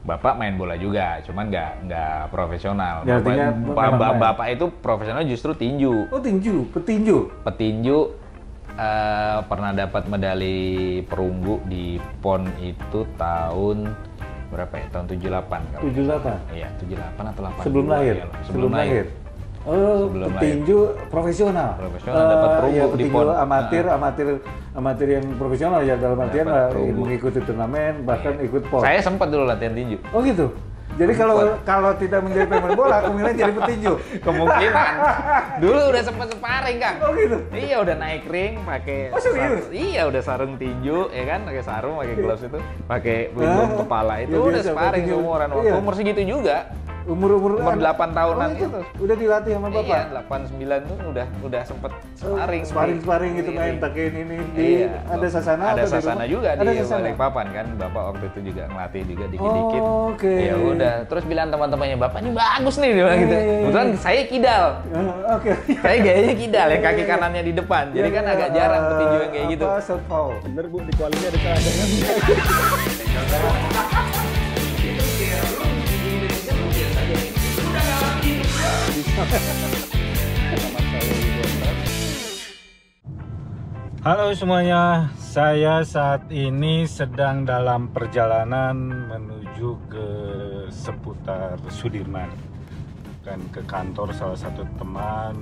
Bapak main bola juga, cuman nggak profesional. Ya, artinya memang main. Bapak itu profesional justru tinju. Oh, tinju, petinju. Petinju pernah dapat medali perunggu di PON itu tahun berapa ya? Tahun 78 kalau. 78. Iya, 78 atau 82. Sebelum lahir. Ya, sebelum lahir. Oh, Sebelum petinju profesional. Profesional, dapat perunggu ya, di petinju PON. amatir yang profesional ya, dalam artian Dapat perunggu. mengikuti turnamen, bahkan Iya. ikut PON. Saya sempat dulu latihan tinju. Oh gitu. Jadi kalau tidak menjadi pemain bola, kemungkinan jadi petinju. Kemungkinan. Dulu udah sempat sparring, Kang. Oh gitu. Iya, udah naik ring pakai Oh, serius? iya, udah sarung tinju ya kan, pakai sarung, pakai gloves itu, pakai pelindung kepala itu Ya, udah biasa, sparring petinju. seumuran waktu Iya. umur segitu juga. Umur 8 tahunan itu itu. udah dilatih sama bapak. Iya, 89 tuh udah sempet sparring. Sparring gitu main Iya. pakai ini di Iya. ada sasana Ada atau di sasana rumah? juga Ada di sasana? Balikpapan kan. Bapak waktu itu juga ngelatih juga dikit-dikit. Oh, oke. Ya udah, terus bilang teman-temannya, "Bapak ini bagus nih," dia bilang gitu. Iya. Kebetulan saya kidal. Oke. Saya gayanya kidal ya, kaki kanannya di depan. Jadi kan agak jarang petinju yang kayak gitu. Apa southpaw? Bener Bu, di kualinya ada cadangan. Halo semuanya, saya saat ini sedang dalam perjalanan menuju ke seputar Sudirman, dan ke kantor salah satu teman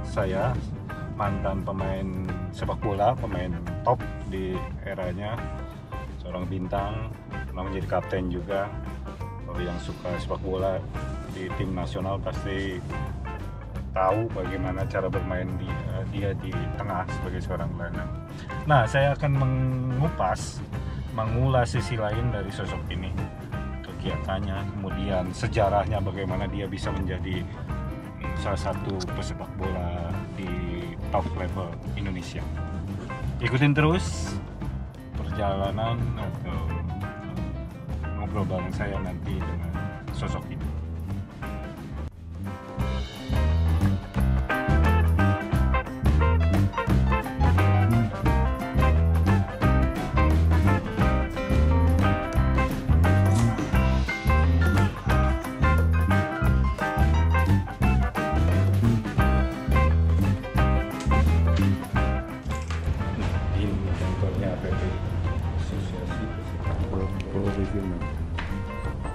saya, mantan pemain sepak bola, pemain top di eranya, seorang bintang, pernah menjadi kapten juga. Kalau yang suka sepak bola di tim nasional pasti tahu bagaimana cara bermain dia di tengah sebagai seorang gelandang. Nah, saya akan mengulas sisi lain dari sosok ini, kegiatannya, kemudian sejarahnya, bagaimana dia bisa menjadi salah satu pesepak bola di top level Indonesia. Ikutin terus perjalanan atau ngobrol bareng saya nanti dengan sosok ini. Ini kantornya APP, Asosiasi Pesepak Bola Profesional.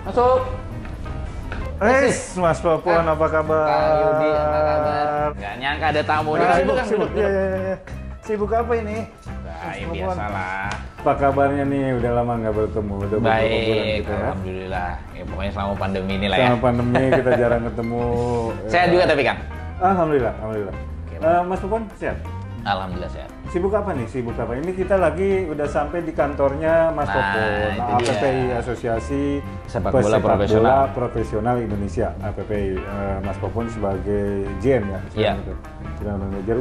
Masuk. Mas Papuan, apa kabar? Kak Yudi, apa kabar? Nggak nyangka ada tamu nih. Sibuk, Kan sibuk. duduk. Ya. Sibuk apa ini? Nah, ya biasalah. Apa kabarnya nih? Udah lama nggak bertemu. Udah beberapa bulan Baik, kita ya. alhamdulillah. Ya pokoknya selama pandemi ini lah ya. Sama pandemi kita jarang ketemu. Sehat juga tapi Kang? Alhamdulillah, alhamdulillah. Oke, Mas Papuan sehat? Alhamdulillah sehat. Sibuk apa nih? Sibuk apa? Ini kita lagi udah sampai di kantornya Mas Nah, Popon, itu APPI, dia. Asosiasi Sepak bola Profesional. Indonesia. APPI, Mas Popon sebagai GM ya? Iya. General Manager.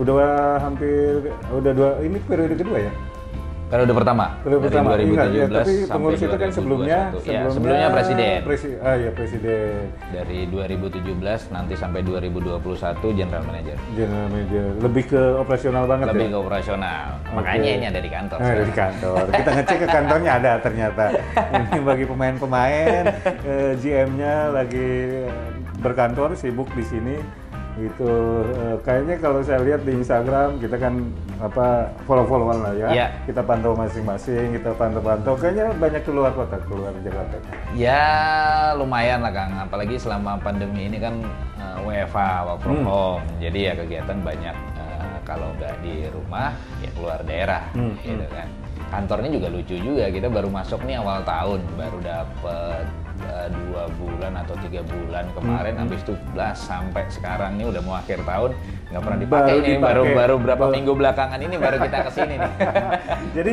Udah ini periode kedua ya? Periode pertama. Periode dari pertama, 2017 ingat ya, tapi sampai pengurus itu kan sebelumnya, 2021. Ya, sebelumnya presiden. Presiden. Dari 2017 nanti sampai 2021 general manager. General Manager. Lebih ke operasional banget Lebih ya? ke operasional. Oke. Makanya ini ada di kantor. Ada di kantor. Kita ngecek ke kantornya ada ternyata. Ini bagi pemain-pemain, GM-nya lagi berkantor sibuk di sini. Itu kayaknya kalau saya lihat di Instagram kita kan follow-followan lah ya. Iya. Kita pantau masing-masing, kita pantau-pantau. Kayaknya banyak keluar kota, keluar Jakarta. Ya lumayan lah Kang, apalagi selama pandemi ini kan WFH, work from home. Jadi ya kegiatan banyak, kalau nggak di rumah ya keluar daerah gitu kan. Kantornya juga lucu juga, kita baru masuk nih awal tahun, baru dapet 2 bulan atau 3 bulan kemarin, habis itu sampai sekarang nih udah mau akhir tahun nggak pernah dipakai nih, baru berapa minggu belakangan ini baru kita kesini nih. Jadi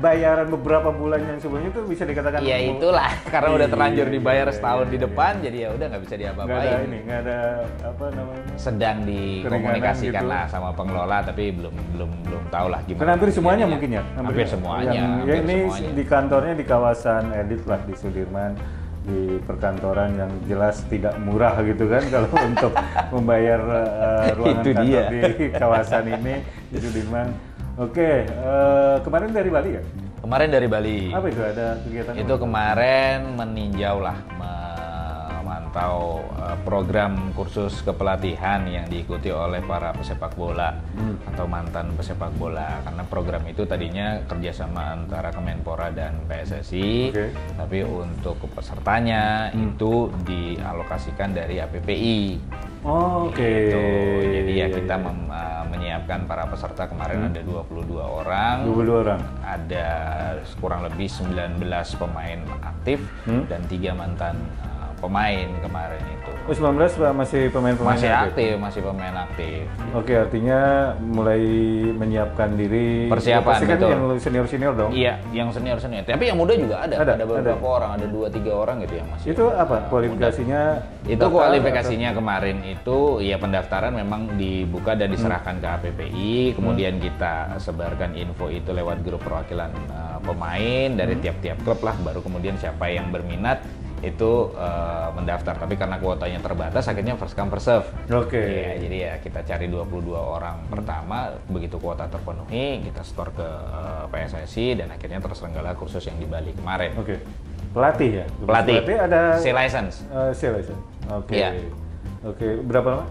bayaran beberapa bulan yang sebelumnya itu bisa dikatakan Ya itulah, karena udah terlanjur dibayar Iya, setahun iya, di iya. depan, jadi ya udah nggak bisa nggak ada diapa-apain. ini, nggak ada apa namanya. Sedang dikomunikasikan gitu. lah sama pengelola, tapi belum tahu lah gimana. Kan hampir semuanya jadinya. mungkin ya? Hampir semuanya. Ya hampir ini semuanya. di kantornya di kawasan elit lah di Sudirman, di perkantoran yang jelas tidak murah gitu kan kalau untuk membayar ruangan Itu kantor dia. di kawasan ini di Sudirman. Oke, kemarin dari Bali ya? Kemarin dari Bali. Apa itu, ada kegiatan? Itu kemarin meninjau lah, memantau program kursus kepelatihan yang diikuti oleh para pesepak bola atau mantan pesepak bola. Karena program itu tadinya kerjasama antara Kemenpora dan PSSI, tapi untuk pesertanya itu dialokasikan dari APPI. Gitu. Jadi ya kita menyiapkan para peserta kemarin ada 22 orang. 22 orang. Ada kurang lebih 19 pemain aktif dan 3 mantan pemain kemarin itu. 19 masih pemain-pemain Masih pemain aktif. Oke, artinya mulai menyiapkan diri. Persiapan, pasti kan betul. yang senior-senior dong. Iya, yang senior-senior. Tapi yang muda juga ada beberapa orang, ada 2-3 orang gitu yang masih. Itu apa kualifikasinya? Itu kualifikasinya kemarin itu ya pendaftaran memang dibuka dan diserahkan ke APPI, kemudian kita sebarkan info itu lewat grup perwakilan pemain dari tiap-tiap klub lah, baru kemudian siapa yang berminat itu mendaftar. Tapi karena kuotanya terbatas akhirnya first come first serve. Ya, jadi ya kita cari 22 orang pertama, begitu kuota terpenuhi kita store ke PSSI dan akhirnya terselenggara kursus yang di Bali kemarin. Pelatih ya? Pelatih ada C-license. C-license. Iya. Berapa lama?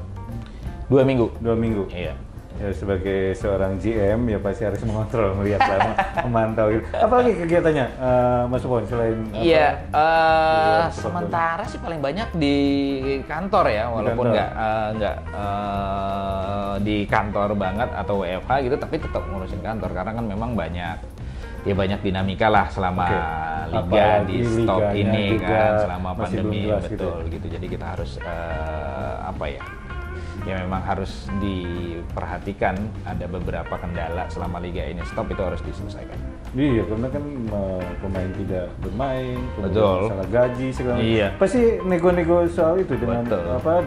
2 minggu. 2 minggu. Iya. Ya, sebagai seorang GM ya pasti harus mengontrol, melihat lama, memantau gitu. Apalagi kegiatannya, Mas Popon, selain Iya, sementara sih paling banyak di kantor ya, walaupun nggak di kantor banget atau WFH gitu, tapi tetap ngurusin kantor karena kan memang banyak dinamika lah selama liga di stop ini kan, selama pandemi betul gitu. Jadi kita harus ya memang harus diperhatikan, ada beberapa kendala selama liga ini stop, itu harus diselesaikan. Iya, karena kan pemain tidak bermain, betul, masalah gaji segala macam. Iya. Pasti nego-nego soal itu dengan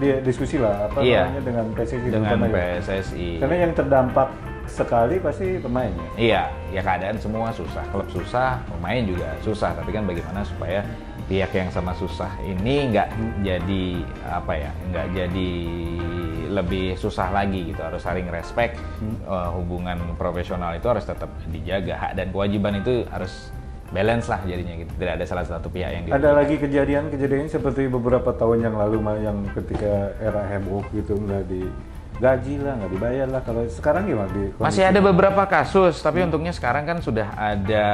dia diskusi lah namanya dengan PSSI. Karena yang terdampak sekali pasti pemain ya. Iya, ya keadaan semua susah, klub susah, pemain juga susah, tapi kan bagaimana supaya pihak yang sama susah ini nggak jadi lebih susah lagi gitu. Harus saling respect, hubungan profesional itu harus tetap dijaga, hak dan kewajiban itu harus balance lah jadinya gitu. Tidak ada salah satu pihak yang ada lagi kejadian seperti beberapa tahun yang lalu yang ketika era heboh gitu, nggak digaji lah, nggak dibayar lah. Kalau sekarang gimana? Masih ada beberapa kasus, tapi untungnya sekarang kan sudah ada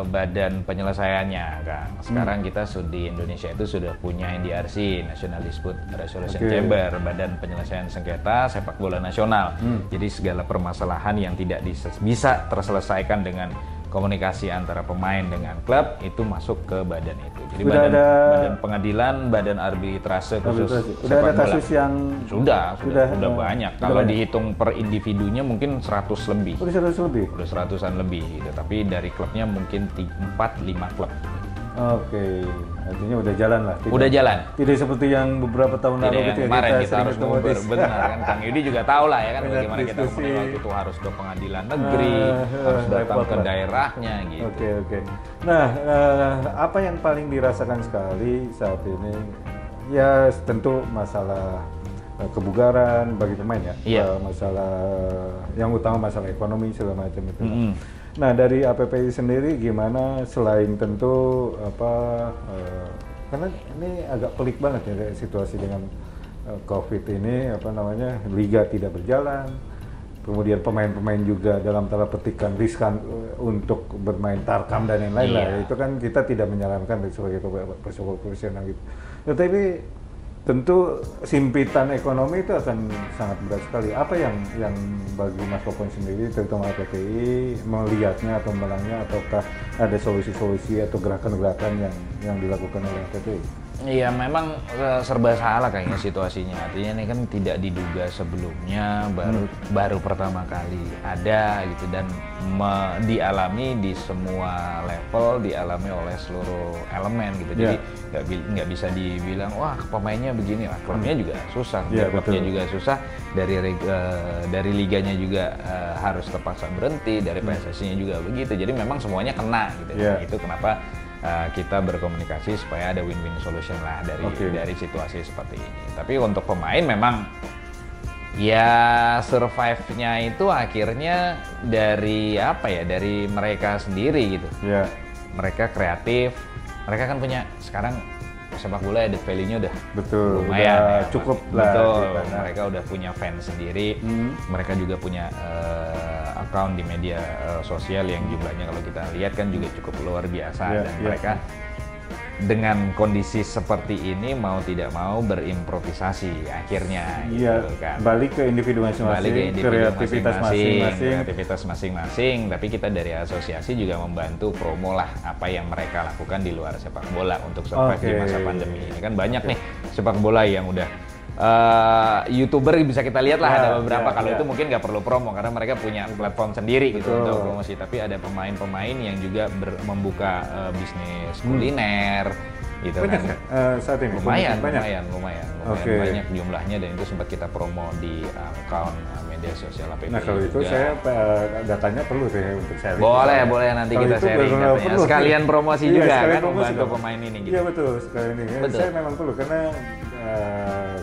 badan penyelesaiannya kan. Sekarang kita di Indonesia itu sudah punya NDRC, National Dispute Resolution Chamber, badan penyelesaian sengketa sepak bola nasional. Jadi segala permasalahan yang tidak bisa terselesaikan dengan komunikasi antara pemain dengan klub itu masuk ke badan itu. Jadi badan pengadilan, badan arbitrase khusus Udah ada kasus bola. Yang sudah banyak. Kalau dihitung per individunya mungkin 100 lebih. Udah 100 lebih? Udah 100-an lebih gitu. Tapi dari klubnya mungkin 4-5 klub. Artinya udah jalan lah. Udah jalan. Tidak seperti yang beberapa tahun lalu gitu ya. Kemarin kita harus ngobrol, benar kan. Kang Yudi juga tahu lah ya kan bagaimana kita waktu itu harus ke pengadilan negeri, harus datang ke daerahnya gitu. Oke. Nah, apa yang paling dirasakan sekali saat ini? Ya tentu masalah kebugaran bagi pemain ya. Masalah yang utama masalah ekonomi segala macam itu. Nah, dari APPI sendiri gimana, selain tentu karena ini agak pelik banget ya situasi dengan COVID ini, liga tidak berjalan, kemudian pemain-pemain juga dalam tanda petikan riskan untuk bermain tarkam dan lain-lain lah. Itu kan kita tidak menyarankan sebagai profesional gitu. Tetapi tentu simpitan ekonomi itu akan sangat berat sekali. Apa yang bagi Mas Popon sendiri, terutama APPI, melihatnya atau melangnya, ataukah ada solusi-solusi atau gerakan-gerakan yang dilakukan oleh APPI? Iya, memang serba salah kayaknya situasinya. Artinya ini kan tidak diduga sebelumnya, baru pertama kali ada gitu, dan dialami di semua level, dialami oleh seluruh elemen gitu. Jadi nggak bisa dibilang wah pemainnya begini lah, klubnya juga susah, klubnya juga susah, dari liganya juga harus terpaksa berhenti, dari PSSI-nya juga begitu. Jadi memang semuanya kena gitu. Itu kenapa kita berkomunikasi supaya ada win-win solution lah dari situasi seperti ini. Tapi untuk pemain memang Ya survive-nya itu akhirnya dari apa ya, dari mereka sendiri gitu. Ya. Mereka kreatif, mereka kan punya sekarang sepak bola added value-nya udah Betul, lumayan udah ya, cukup Mas. lah. Betul, gitu. mereka udah punya fans sendiri, mereka juga punya account di media sosial yang jumlahnya kalau kita lihat kan juga cukup luar biasa, dan mereka dengan kondisi seperti ini mau tidak mau berimprovisasi akhirnya Iya, gitu kan. balik ke individu masing-masing, kreativitas masing-masing. Kreativitas masing-masing, tapi kita dari asosiasi juga membantu promo lah apa yang mereka lakukan di luar sepak bola untuk survive di masa pandemi ini. Kan banyak nih sepak bola yang udah YouTuber bisa kita lihat lah, ada beberapa kalau itu mungkin nggak perlu promo karena mereka punya platform sendiri gitu untuk promosi, tapi ada pemain-pemain yang juga membuka bisnis kuliner gitu banyak kan. Saat ini lumayan banyak. Banyak jumlahnya, dan itu sempat kita promo di account media sosial APP. Nah kalau itu juga. saya datanya perlu deh untuk sharing. Boleh nanti Kalau kita itu sharing datanya. perlu. Sekalian promosi Iya, juga sekalian kan, promosi membantu dong. pemain ini gitu. Iya betul, sekalian ini. Betul. Saya memang perlu karena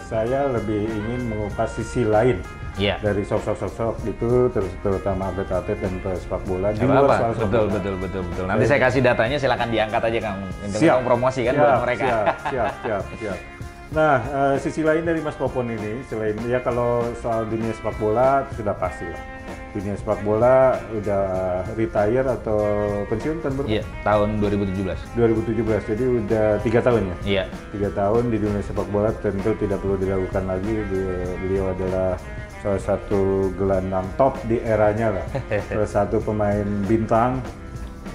saya lebih ingin mengupas sisi lain. Iya. Dari sosok-sosok itu, terutama atlet-atlet dan sepak bola di Gak luar apa-apa. soal sepak bola. Betul. Nanti saya kasih datanya, silakan diangkat aja Kang. Siap. Promosi kan buat mereka. Siap. Nah, sisi lain dari Mas Popon ini, selain ya kalau soal dunia sepak bola itu sudah pasti lah. Dunia sepak bola udah retire atau pensiun tahun berapa? Iya, tahun 2017. 2017, jadi udah 3 tahun ya? Iya. 3 tahun di dunia sepak bola tentu tidak perlu diragukan lagi. Beliau adalah salah satu gelandang top di eranya lah. Salah satu pemain bintang.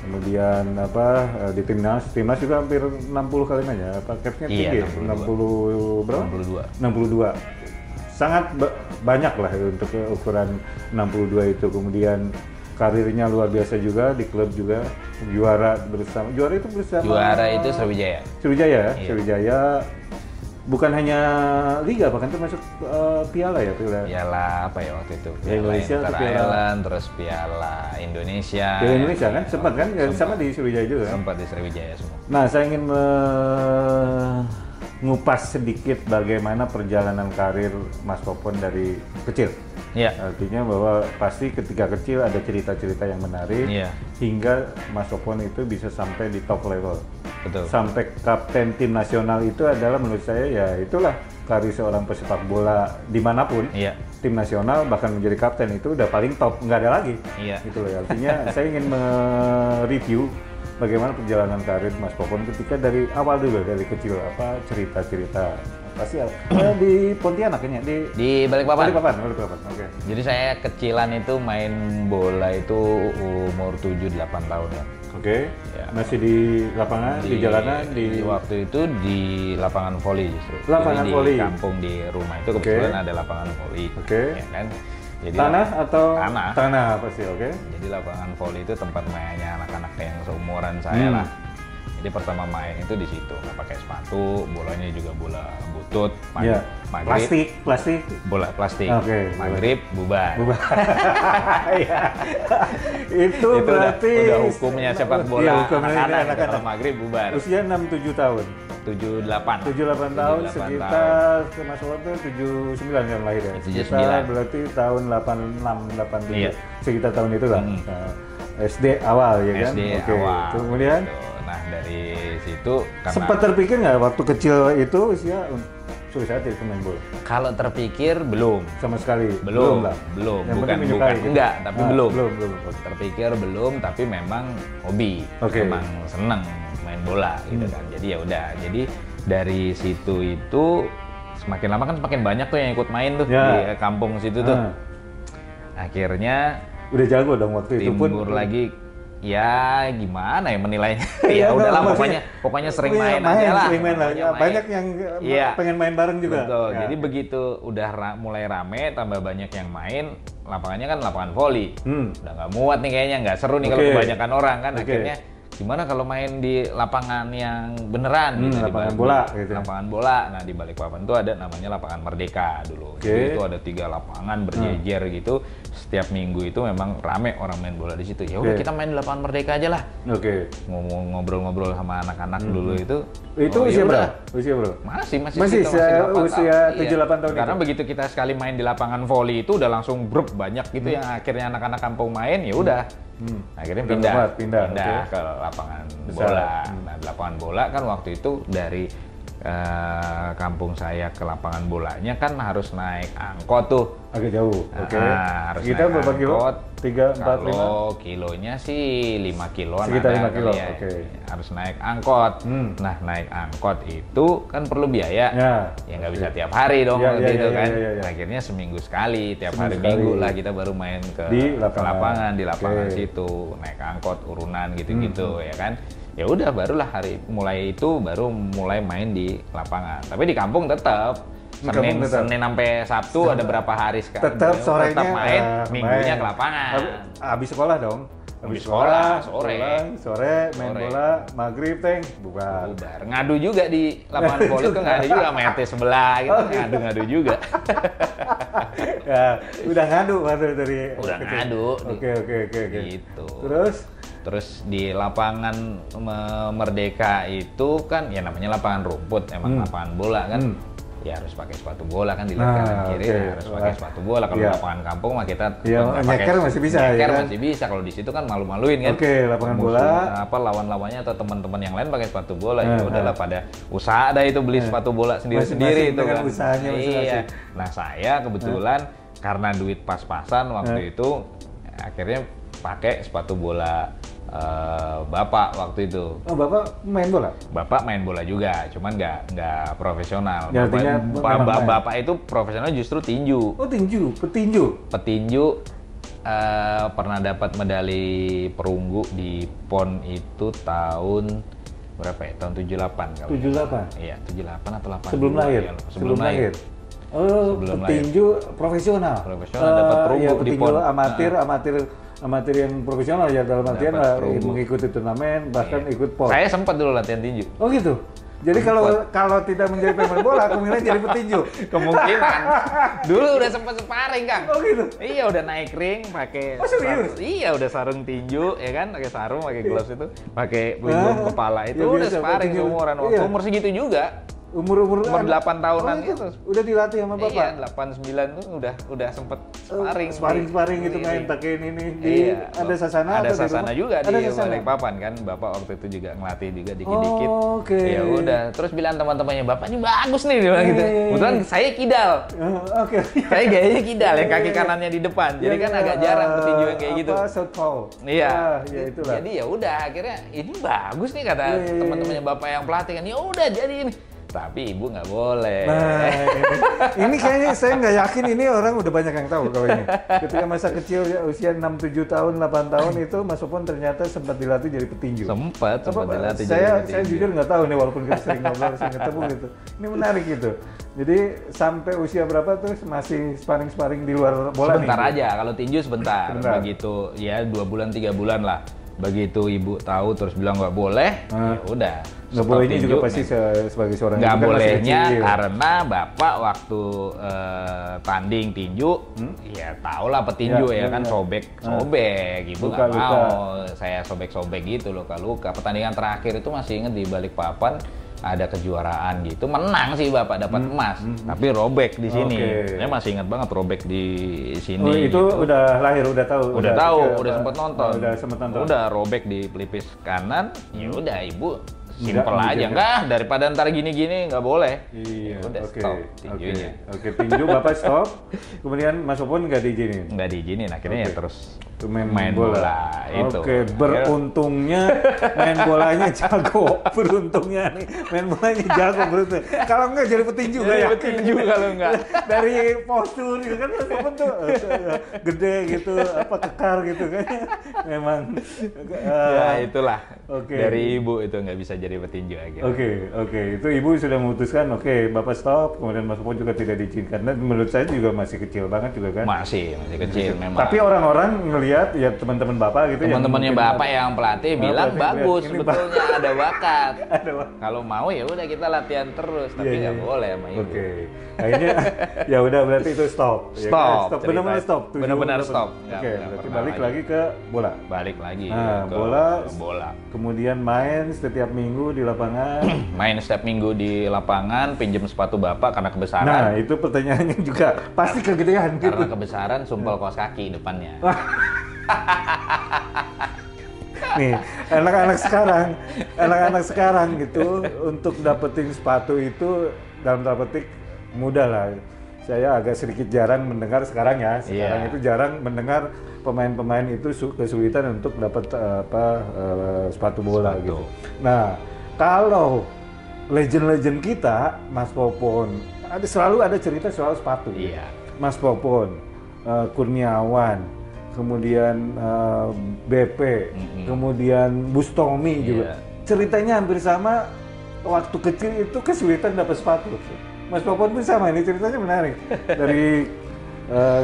Kemudian di timnas juga hampir 60 kali main ya. Capnya tinggi. 60 berapa? 62. Sangat banyak lah untuk ukuran 62 itu. Kemudian karirnya luar biasa juga di klub juga, juara itu bersama Sriwijaya. Sriwijaya. Iya. Sriwijaya bukan hanya liga, bahkan termasuk piala ya, Piala apa ya waktu itu? Piala Indonesia atau Piala Island, terus Piala Indonesia. Piala Indonesia kan sempat kan, sama di Sriwijaya juga kan? Sempat di Sriwijaya semua. Nah, saya ingin mengupas sedikit bagaimana perjalanan karir Mas Popon dari kecil. Iya. Artinya bahwa pasti ketika kecil ada cerita-cerita yang menarik, hingga Mas Popon itu bisa sampai di top level. Betul. Sampai kapten tim nasional itu adalah menurut saya ya itulah karir seorang pesepak bola dimanapun. Iya. Tim nasional bahkan menjadi kapten itu udah paling top, nggak ada lagi. Iya. Itu loh. Artinya saya ingin mereview bagaimana perjalanan karir Mas Popon ketika dari awal dulu, dari kecil, cerita-cerita pasti di Pontianak ini Di Balikpapan. Oke. Jadi saya kecilan itu main bola itu umur 7-8 tahun ya. Oke. Ya. Masih di lapangan, di jalanan, di waktu itu di lapangan voli justru. Lapangan jadi voli. Di kampung di rumah itu kebetulan ada lapangan voli. Oke. Ya kan? Jadi tanah atau tanah. Tanah pasti, oke. Jadi lapangan voli itu tempat mainnya anak-anak yang seumuran saya lah. Jadi pertama main itu di situ, nggak pakai sepatu, bolanya juga bola butut, maghrib, plastik, bola plastik, maghrib bubar. Iya. itu berarti udah hukumnya sepak bola. Iya, hukumnya anak-anak kalau maghrib bubar. Usia 6-7 tahun. 7-8 tahun, sekitar Mas Popon tuh 79 yang lahir ya. 79. Berarti tahun 86, 87. Iya. Sekitar tahun itulah. SD awal ya kan? SD awal. Kemudian nah dari situ karena sempat terpikir nggak waktu kecil itu usia suatu saat jadi pemain bola? Kalau terpikir belum. Sama sekali. Belum. Yang Bukan gitu. enggak, tapi belum. Belum. Terpikir belum, tapi memang hobi. Oke. Memang seneng main bola gitu kan. Jadi ya udah. Jadi dari situ itu semakin lama kan semakin banyak tuh yang ikut main tuh di kampung situ tuh. Akhirnya udah jago dong waktu itu pun. Timbul lagi, ya gimana ya menilainya? Ya udahlah, pokoknya sering main aja lah. Sering main lah. Ya, banyak yang pengen main bareng juga. Betul. Jadi begitu udah mulai rame, tambah banyak yang main, lapangannya kan lapangan voli. Udah nggak muat nih kayaknya, nggak seru nih kalau kebanyakan orang kan. Akhirnya gimana kalau main di lapangan yang beneran gitu, lapangan bola gitu. Lapangan bola. Nah, di Balikpapan tuh ada namanya lapangan Merdeka dulu. Jadi itu ada 3 lapangan berjejer gitu. Setiap minggu itu memang rame orang main bola di situ. Ya udah kita main di lapangan Merdeka aja lah. Ngobrol-ngobrol sama anak-anak dulu itu. Itu usia berapa? Usia berapa? Masih usia 7-8 tahun. Karena begitu kita sekali main di lapangan voli itu udah langsung grup banyak gitu yang akhirnya anak-anak kampung main, ya udah. Akhirnya pindah ke lapangan bola. Nah, di lapangan bola kan waktu itu dari kampung saya ke lapangan bolanya kan harus naik angkot tuh. Agak jauh. Oke. Harus kita naik berapa kilo? angkot. 3, 4, 5? Kalau kilonya sih 5 kiloan sekitar ada 5 kilo. ya. Oke. Harus naik angkot. Nah, naik angkot itu kan perlu biaya. Ya nggak bisa tiap hari dong gitu kan. Akhirnya seminggu sekali, tiap hari Minggu lah kita baru main ke lapangan di lapangan situ, naik angkot urunan gitu-gitu ya kan. Ya udah barulah mulai itu baru mulai main di lapangan. Tapi di kampung tetap Senin sampai Sabtu ada berapa hari sekali. Tetap sorenya tetap main, minggunya ke lapangan. Habis sekolah dong. Habis sekolah, sore main bola, maghrib bubar. Ngadu juga di lapangan voli tuh, ngadu juga sama RT sebelah gitu, ngadu juga. Ya, udah ngadu dari udah kecil. Ngadu. Oke. Gitu. Terus di lapangan Merdeka itu kan ya namanya lapangan rumput, emang lapangan bola kan. Ya harus pakai sepatu bola kan, dilihat kanan kiri harus pakai sepatu bola. Kalau lapangan kampung mah kita nyeker masih bisa ya kan? Masih bisa. Kalau di situ kan malu-maluin kan. Lapangan bola lawan-lawannya atau teman-teman yang lain pakai sepatu bola. Ya udahlah pada usaha ada itu beli sepatu bola sendiri-sendiri itu kan. Usahanya masing-masing. Nah, saya kebetulan karena duit pas-pasan waktu itu akhirnya pakai sepatu bola bapak waktu itu. Oh, bapak main bola? Bapak main bola juga, cuman nggak profesional. Ya, Bapak itu profesional justru tinju. Oh, petinju. Petinju pernah dapat medali perunggu di PON itu tahun berapa ya? Tahun 78 kalau. 78? Iya, 78 atau 82. Sebelum lahir? Sebelum lahir. Oh, petinju profesional. Dapat perunggu di PON. Amatir yang profesional ya, dalam artian mengikuti turnamen, bahkan ikut PON. Saya sempat dulu latihan tinju. Oh gitu. Jadi kalau tidak menjadi pemain bola, kemungkinan jadi petinju. Kemungkinan. Dulu udah sempat sparring, Kang. Oh gitu. Iya, udah naik ring pakai. Oh, serius? Iya, udah sarung tinju ya kan, pakai sarung, pakai gloves itu, pakai pelindung kepala itu udah sparring seumuran waktu umur segitu juga. Umur 8 tahunan itu. Udah dilatih sama bapak? Iya, 8-9 tuh udah sempet sparring gitu main pakai ini. Ada sasana? Ada sasana juga di Balikpapan kan. Bapak waktu itu juga ngelatih juga dikit-dikit. Oke. Ya udah, terus bilang teman-temannya, "Bapak ini bagus nih," dia bilang gitu. Kebetulan saya kidal. Oke. Saya gayanya kidal, yang kaki kanannya di depan. Jadi kan agak jarang petinju yang kayak gitu. Southpaw. Iya. Ya itulah. Jadi ya udah, akhirnya ini bagus nih kata teman-temannya bapak yang pelatih kan. Ya udah jadi ini. Tapi ibu nggak boleh. Nah, ini kayaknya saya nggak yakin ini orang udah banyak yang tahu kalau ini. Ketika masa kecil ya, usia 6-7 tahun, 8 tahun itu Mas Opon ternyata sempat dilatih jadi petinju. Sempat dilatih jadi petinju. Saya jujur nggak tahu nih, walaupun kita sering ngobrol, sering ketemu gitu. Ini menarik gitu. Jadi sampai usia berapa tuh masih sparring-sparring di luar bola? Sebentar aja, kalau tinju sebentar. Begitu ya 2 bulan 3 bulan lah. Begitu ibu tahu terus bilang nggak boleh, ya udah. Nggak bolehnya juga pasti sebagai seorang nggak bolehnya karena bapak waktu tanding tinju, ya tau lah petinju ya kan sobek gitu, nggak mau saya sobek gitu luka-luka. Pertandingan terakhir itu masih inget di Balikpapan. Ada kejuaraan gitu, menang sih bapak, dapat emas, tapi robek di sini. Saya masih ingat banget robek di sini. Oh, itu gitu. Udah lahir, udah tahu. Udah sempet nonton. Udah robek di pelipis kanan. Ya udah ibu simpel aja, enggak daripada ntar gini-gini nggak boleh. Iya. Udah stop tinjunya. Oke, tinju bapak stop. Kemudian Mas Opon nggak diizinin. Nggak diizinin, akhirnya ya terus main bola itu. Oke, beruntungnya main bolanya jago. Beruntungnya nih, main bolanya jago beruntung. Kalau enggak jadi petinju nggak ya? Petinju kalau enggak. Dari postur gitu kan, Mas Opon tuh gede gitu, kekar gitu kan. Memang. Ya itulah. Oke. Dari ibu itu nggak bisa jadi petinju aja. Oke. Itu ibu sudah memutuskan, bapak stop. Kemudian Mas Opon juga tidak diizinkan. Dan menurut saya juga masih kecil banget juga kan? Masih kecil memang. Tapi orang-orang ngelihat lihat ya teman-teman Bapak gitu. Teman-temannya Bapak yang pelatih bilang bagus, ini sebetulnya ada bakat. Ada Pak. Kalau mau ya udah kita latihan terus, tapi Iya, nggak iya. boleh sama ibu. Oke. Akhirnya ya udah berarti itu stop. Ya kan? Stop, Benar-benar stop. Benar-benar 7 stop. Oke, Nggak berarti pernah balik lagi ke bola. Balik lagi Nah, ke bola. Kemudian main setiap minggu di lapangan. Main setiap minggu di lapangan, pinjem sepatu Bapak karena kebesaran. Nah, itu pertanyaannya juga pasti kegedean gitu. Karena kebesaran sumpel kaos kaki depannya. Nih, anak-anak sekarang gitu untuk dapetin sepatu itu dalam tanda petik mudah lah. Saya agak sedikit jarang mendengar sekarang ya. Sekarang Iya. itu jarang mendengar pemain-pemain itu kesulitan untuk dapat sepatu bola Sepatu. gitu. Nah, kalau legend-legend kita, Mas Popon, selalu ada cerita soal sepatu. Iya. Mas Popon, Kurniawan, kemudian BP, kemudian Bustomi juga. Iya. Ceritanya hampir sama. Waktu kecil itu kesulitan dapat sepatu. Mas Popon pun sama, ini ceritanya menarik. Dari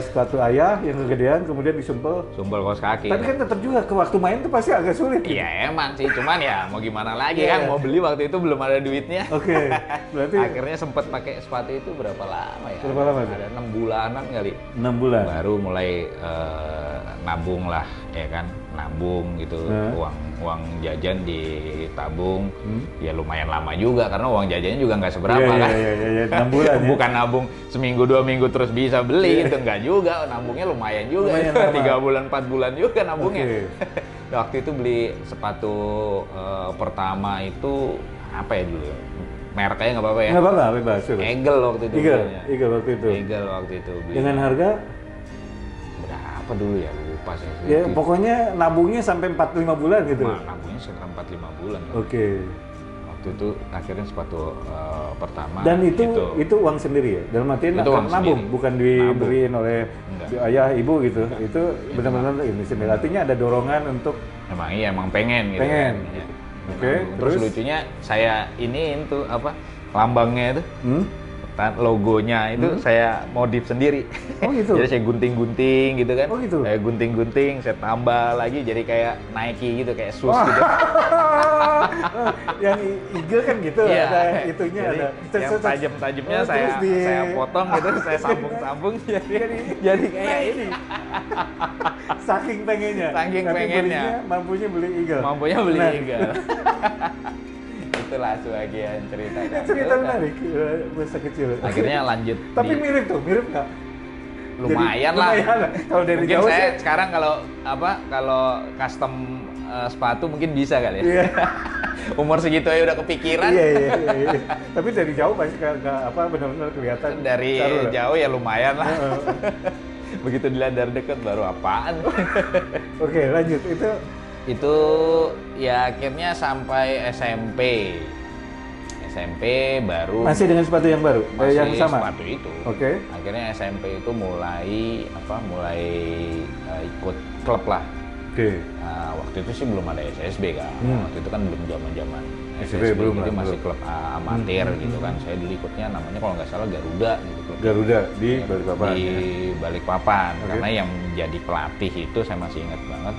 sepatu ayah yang kegedean, kemudian disumpel. Sumpel kaos kaki. Tapi kan tetap juga ke waktu main tuh pasti agak sulit. Iya emang sih, cuman ya mau gimana lagi Iya. kan, mau beli waktu itu belum ada duitnya. Oke, berarti Akhirnya sempet pakai sepatu itu berapa lama ya? Berapa lama tuh? Ada 6 bulanan kali. 6 bulan. Baru mulai nabung lah, ya kan, nabung gitu, uang jajan ditabung, ya lumayan lama juga karena uang jajannya juga nggak seberapa kan. Iya, 6 bulan ya. Bukan nabung seminggu 2 minggu terus bisa beli, itu nggak juga, nabungnya lumayan juga, Lumayan lama. 3 bulan 4 bulan juga nabungnya. Oke. Waktu itu beli sepatu pertama itu apa ya dulu? Mereknya nggak apa-apa ya? Nggak apa-apa, bebas. Eagle waktu itu. belinya. Eagle waktu itu. Eagle waktu itu beli. Dengan harga Berapa dulu ya? Lupa saya. ya pokoknya nabungnya sampai 4-5 bulan gitu. Nabungnya sekitar 4-5 bulan. Oke. Waktu itu akhirnya sepatu pertama. Dan itu uang sendiri ya? Dalam artian Itu uang nabung, sendiri. bukan dibeliin oleh Enggak. ayah ibu gitu. Itu benar-benar ini sendiri. Artinya ada dorongan untuk Emang pengen gitu. Pengen. Kan. Ya. Oke, Nabung. terus? lucunya saya iniin tuh apa? Lambangnya itu. Logonya itu saya modif sendiri. Oh gitu? Jadi saya gunting-gunting gitu kan. Oh gitu? Saya gunting-gunting, saya tambah lagi jadi kayak Nike gitu, kayak shoes gitu. Yang Eagle kan gitu, Iya. ada itunya Jadi, ada. yang tajam-tajamnya Oh, terus saya potong gitu, saya sambung-sambung jadi kayak ini. Saking pengennya. Saking Tapi pengennya. mampunya beli Eagle. Mampunya beli Nah, Eagle. Itulah sebagian cerita. Ini cerita menarik masa kecil. Akhirnya lanjut. Tapi di- mirip nggak? Lumayan lah. Kalau dari Mungkin jauh saya sih. sekarang kalau custom sepatu mungkin bisa kali ya. Iya. Umur segitu aja udah kepikiran. Iya. Tapi dari jauh pasti benar-benar kelihatan. Dari seru lah. jauh ya lumayan lah. Begitu dilihat dari dekat baru apaan. Oke, lanjut. Itu ya akhirnya sampai SMP baru Masih dengan sepatu yang baru, masih yang sama. sepatu itu. Oke. Akhirnya SMP itu mulai ikut klub lah. Oke. Nah, waktu itu sih belum ada SSB kan. Waktu itu kan belum zaman SSB SSB, belum jadi lah, masih belum. klub amatir gitu kan. Saya dulu ikutnya namanya kalau nggak salah Garuda gitu klub. Garuda di Balikpapan. Di ya. Balikpapan. Oke. Karena yang jadi pelatih itu saya masih ingat banget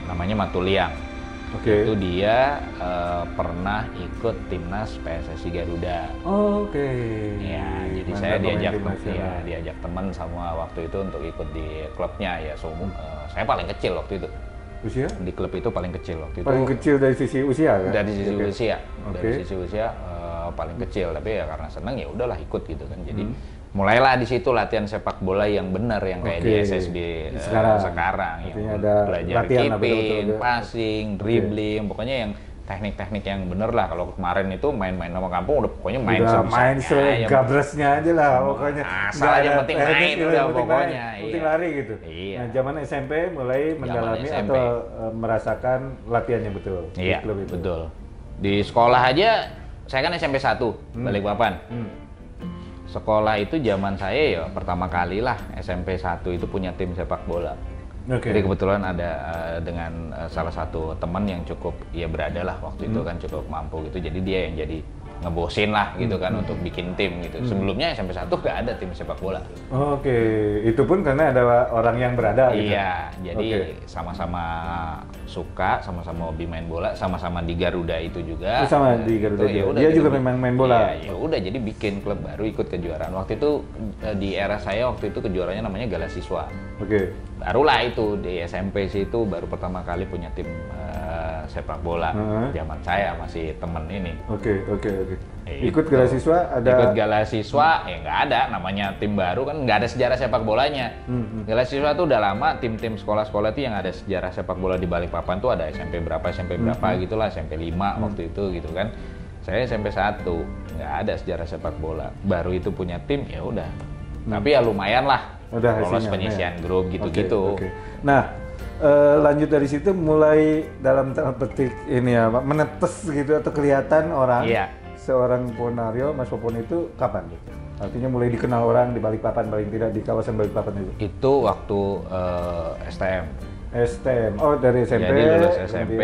namanya Matuliang. Oke. Itu dia pernah ikut timnas PSSI Garuda. Oke. Ya, jadi Mantan saya pemain tim nasional. diajak teman sama waktu itu untuk ikut di klubnya ya. Saya paling kecil waktu itu. Usia? Di klub itu paling kecil waktu itu. Paling kecil dari sisi usia kan? Dari sisi Oke. usia. Oke. Dari sisi usia paling kecil, tapi ya karena senang ya udahlah ikut gitu kan. Jadi mulailah di situ latihan sepak bola yang benar yang kayak di Oke. SSB Sekarang. yang Artinya ada belajar latihan lah, keeping, betul-betul. passing, dribbling, pokoknya yang teknik-teknik yang bener lah. Kalau kemarin itu main-main sama kampung udah pokoknya main Udah main sebisanya, segabresnya aja lah pokoknya. Asal Nggak aja ada penting teknik, main yang udah penting pokoknya, main, penting iya. lari gitu. Iya. Nah, zaman SMP mulai mendalami SMP. atau merasakan latihan yang betul Iya, di klub itu. betul. Di sekolah aja, saya kan SMP 1, Balikpapan. Sekolah itu zaman saya ya pertama kali lah SMP 1 itu punya tim sepak bola. Oke. Jadi kebetulan ada salah satu teman yang cukup ya berada lah waktu itu kan cukup mampu gitu. Jadi dia yang jadi ngebosin lah gitu kan untuk bikin tim gitu. Sebelumnya SMP 1 nggak ada tim sepak bola. Oke, itu pun karena ada orang yang berada gitu. Iya, jadi sama-sama suka, sama-sama hobi main bola, sama-sama di Garuda itu juga. Sama di Garuda ya juga. Dia juga memang main bola. Iya, ya udah jadi bikin klub baru, ikut kejuaraan. Waktu itu di era saya waktu itu kejuaraannya namanya Gala Siswa. Oke. Barulah itu di SMP sih itu baru pertama kali punya tim sepak bola. Zaman saya masih temen ini. Oke. Itu. Ikut Gala Siswa ada. Ikut Gala Siswa ya nggak ada, namanya tim baru kan nggak ada sejarah sepak bolanya. Gala Siswa tuh udah lama, tim-tim sekolah-sekolah itu yang ada sejarah sepak bola di Balikpapan tuh ada SMP berapa gitulah, SMP 5 waktu itu gitu kan. Saya SMP 1 nggak ada sejarah sepak bola, baru itu punya tim ya udah. Tapi ya lumayan lah. Udah lolos hasilnya, penyisian grup gitu-gitu. Oke. Nah, lanjut dari situ mulai dalam tanda petik ini ya, Pak, menetes gitu atau kelihatan orang. Iya. Seorang Ponario, Mas Popon itu kapan? Artinya mulai dikenal orang di Balikpapan, paling tidak di kawasan Balikpapan itu. Itu waktu STM. STM. Oh, dari SMP. Jadi lulus SMP,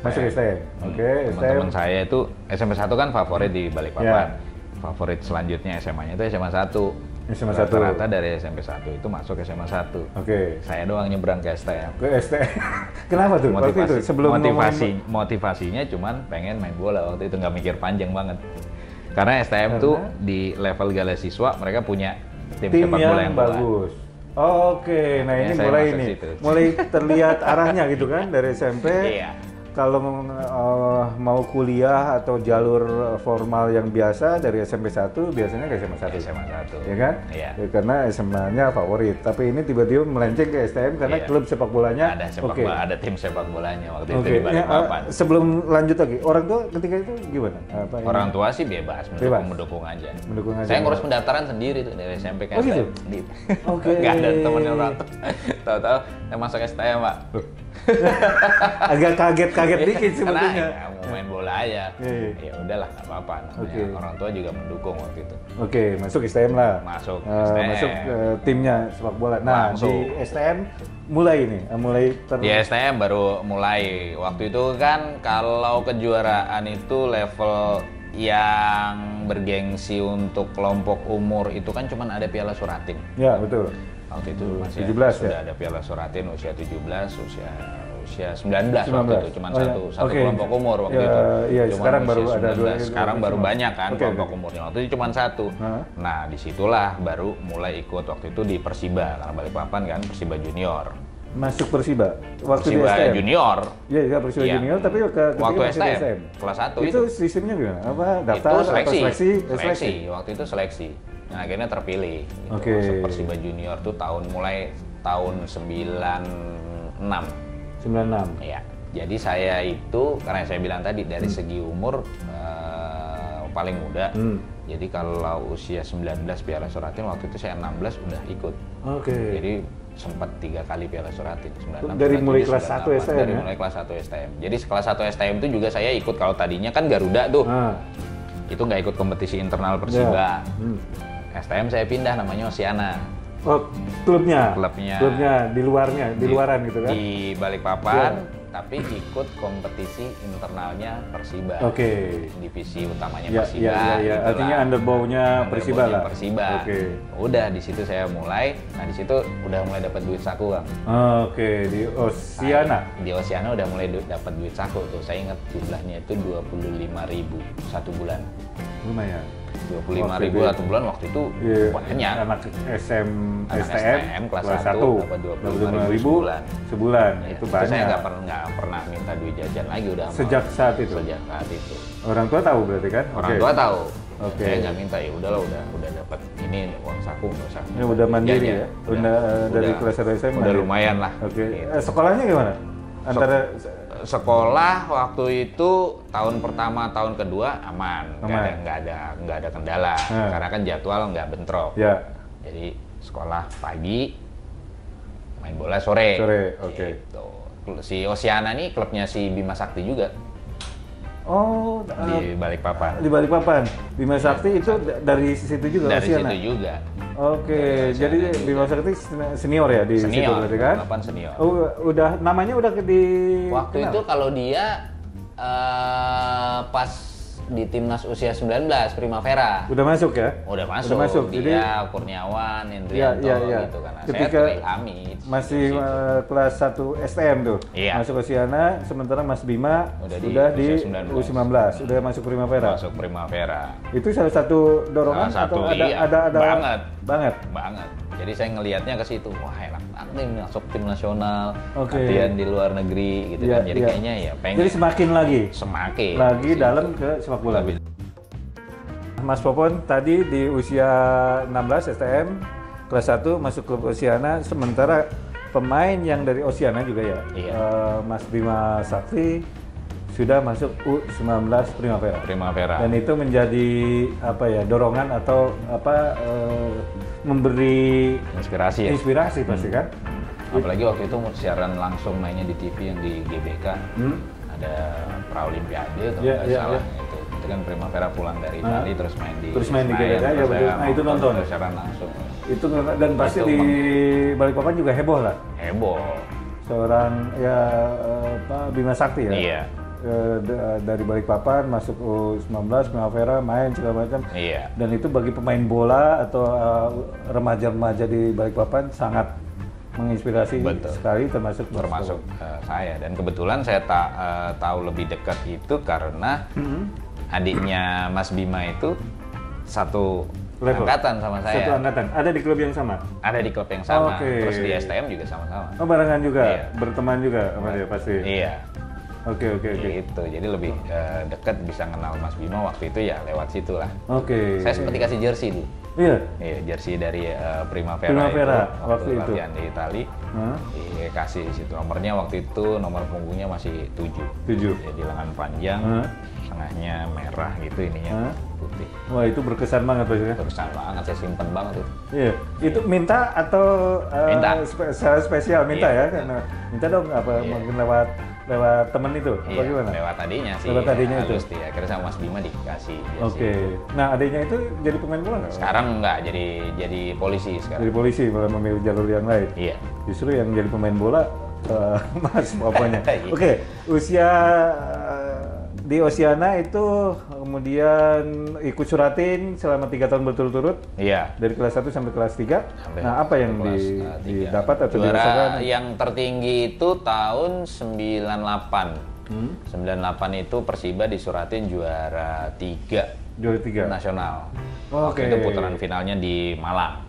masuk STM. Oke, STM. Teman-teman saya itu SMP 1 kan favorit di Balikpapan. Favorit selanjutnya SMA-nya itu SMA 1. SMA 1. Rata-rata dari SMP 1 itu masuk SMA 1. Oke. Saya doang nyebrang ke STM. Ke STM. Kenapa tuh? Waktu itu sebelum motivasinya cuman pengen main bola waktu itu, nggak mikir panjang banget. Karena STM tuh di level Gala Siswa mereka punya tim sepak bola yang bagus. Oke, nah ini mulai terlihat arahnya gitu kan dari SMP. Iya. Kalau mau kuliah atau jalur formal yang biasa dari SMP 1 biasanya ke SMA 1. SMA 1. Ya kan? Iya. Ya, karena SMA-nya favorit. Tapi ini tiba-tiba melenceng ke STM karena klub sepak bolanya. Ada sepak bola, ada tim sepak bolanya waktu itu di Balikpapan. Sebelum lanjut lagi, orang tua ketika itu gimana? Orang tua sih bebas, mendukung aja. Mendukung aja. Saya ngurus pendaftaran sendiri tuh dari SMP ke STM. Gitu? Oke. Gak ada temennya orang tua. Tahu-tahu saya masuk STM, Pak. Agak kaget dikit sebetulnya. Karena mau main bola aja. Ya udahlah, nggak apa-apa. Orang tua juga mendukung waktu itu. Oke, masuk STM lah. Masuk STM. Masuk timnya sepak bola. Nah, di STM mulai di STM baru mulai. Waktu itu kan kalau kejuaraan itu level yang bergengsi untuk kelompok umur itu kan cuma ada Piala Suratin. Ya, betul. Waktu itu masih 17 sudah ada Piala Suratin usia 17, usia 19 waktu itu cuma satu kelompok umur waktu itu. Iya, sekarang baru 19. ada dua. Sekarang baru banyak kan kelompok umurnya. Waktu itu cuma satu. Nah, disitulah baru mulai ikut waktu itu di Persiba karena Balikpapan kan Persiba Junior. Masuk Persiba waktu Persiba di STM. Junior. Iya, Persiba Junior tapi waktu STM. Kelas 1 itu sistemnya gimana? Apa daftar itu seleksi. atau seleksi? Waktu itu seleksi. Nah, akhirnya terpilih. Gitu. Oke. Masuk Persiba Junior tuh mulai tahun 96. 96. Iya. Jadi saya itu karena saya bilang tadi dari segi umur paling muda. Jadi kalau usia 19 Piala Suratin waktu itu saya 16 udah ikut. Oke. Jadi sempat 3 kali Piala Suratin. 96, dari mulai 97, kelas 1 STM dari mulai kelas 1 STM. Jadi kelas 1 STM itu juga saya ikut. Kalau tadinya kan Garuda tuh. Itu nggak ikut kompetisi internal Persiba. STM saya pindah namanya Oceana. Oh, klubnya di luaran gitu kan? Di Balikpapan, tapi ikut kompetisi internalnya Persiba. Oke. Divisi utamanya Persiba. Iya. Artinya underbownya Persiba lah. Persiba. Oke. Udah di situ saya mulai. Nah, di situ udah mulai dapat duit saku, Kang. Oke, di Oceana. Di Oceana udah mulai dapat duit saku tuh. Saya ingat jumlahnya itu 25.000 satu bulan. Lumayan. 25.000 satu bulan waktu itu banyak. Anak STM kelas 1 dapat 25.000 sebulan. Ya, itu banyak. Saya nggak pernah minta duit jajan lagi udah. Sejak saat itu. Orang tua tahu berarti kan? Orang tua tahu. Oke. Saya nggak minta, ya udahlah udah dapat ini uang saku nggak usah. Ya udah mandiri ya. Dari kelas 1 SMA. Udah lumayan lah. Oke. Gitu. Sekolahnya gimana? Antara sekolah waktu itu tahun pertama tahun kedua aman. Nggak ada kendala karena kan jadwal nggak bentrok. Ya. Jadi sekolah pagi, main bola sore. Oke. Gitu. Si Oceana nih klubnya si Bima Sakti juga. Oh, di Balikpapan. Di Balikpapan. Bima Sakti itu dari situ juga. Dari Oceana. situ juga. Oke, jadi Bima Sakti senior ya di situ berarti kan? Senior. Oh, namanya udah di waktu itu kalau dia pas di timnas usia 19 Primavera. Udah masuk ya? Udah masuk. Udah masuk. Dia, Jadi Kurniawan, Indrianto gitu kan. Nah, ketika saya ilhami masih kelas 1 STM tuh. Iya. Masuk Oceana, sementara Mas Bima Udah sudah di di U19. U19, udah masuk Primavera. Masuk Primavera. Itu salah satu dorongan Salah satu, atau ada iya. ada Banget. Jadi saya ngelihatnya ke situ, wah enak banget nih masuk tim nasional, Oke. latihan di luar negeri gitu Iya, kan. Jadi iya. kayaknya ya pengen Jadi semakin lagi semakin dalam ke sepak bola. Lebih. Mas Popon tadi di usia 16 STM kelas 1 masuk ke Oceana, sementara pemain yang dari Oceana juga ya, Iya. Mas Bima Sakti sudah masuk U19 Primavera. Dan itu menjadi apa ya, dorongan atau apa, memberi Inspirasi ya. inspirasi pasti kan? Apalagi waktu itu siaran langsung mainnya di TV yang di GBK. Ada Praolimpiade kalau Iya, nggak iya, salah iya. Itu kan Primavera pulang dari Itali terus main di Terus main di Senayan. GBK, ya Terus betul. saya Nah, itu nonton. siaran langsung. Itu dan pasti Itu di Balikpapan juga heboh lah. Heboh. Seorang ya Bima Sakti ya. Iya. Dari Balikpapan masuk U19 Primavera, main segala macam. Iya. Dan itu bagi pemain bola atau remaja-remaja di Balikpapan sangat menginspirasi Betul. sekali, termasuk Saya, dan kebetulan saya tahu lebih dekat itu karena adiknya Mas Bima itu satu level. angkatan sama saya. Satu angkatan. Ada di klub yang sama. Ada di klub yang sama. Oke. Terus di STM juga sama-sama. Oh, barengan juga, Iya. berteman juga sama dia pasti. Iya. Oke. Gitu. Jadi lebih dekat bisa kenal Mas Bima waktu itu ya lewat situ lah. Oke. Saya sempat dikasih jersey dulu. Iya. Iya, jersey dari Primavera Primavera, itu, waktu itu. latihan di Itali. Dikasih situ nomornya, waktu itu nomor punggungnya masih 7. 7. Jadi lengan panjang, tengahnya merah gitu, ininya putih. Wah, itu berkesan banget Pak ya. Berkesan banget, saya simpen banget itu. Iya. Itu minta atau Minta. Secara spesial minta Iya. ya, karena minta dong apa mungkin lewat temen itu, apa Iya, gimana? lewat adiknya sih. Lewat adiknya itu. Halus dia. Akhirnya sama Mas Bima dikasih jersey. Oke. Nah, adiknya itu jadi pemain bola nggak? Sekarang enggak, jadi polisi Jadi sekarang. polisi, malah memilih jalur yang lain. Iya. Justru yang jadi pemain bola Mas Poponnya. Iya. Oke, usia di Oceana itu kemudian ikut suratin selama 3 tahun berturut-turut Iya. dari kelas 1 sampai kelas 3. Sampai Nah, apa yang kelas, 3. didapat atau Juara dirasakan? yang tertinggi itu tahun 98. 98 itu Persiba disuratin juara 3 Juara 3. nasional. Oke. Waktu itu putaran finalnya di Malang.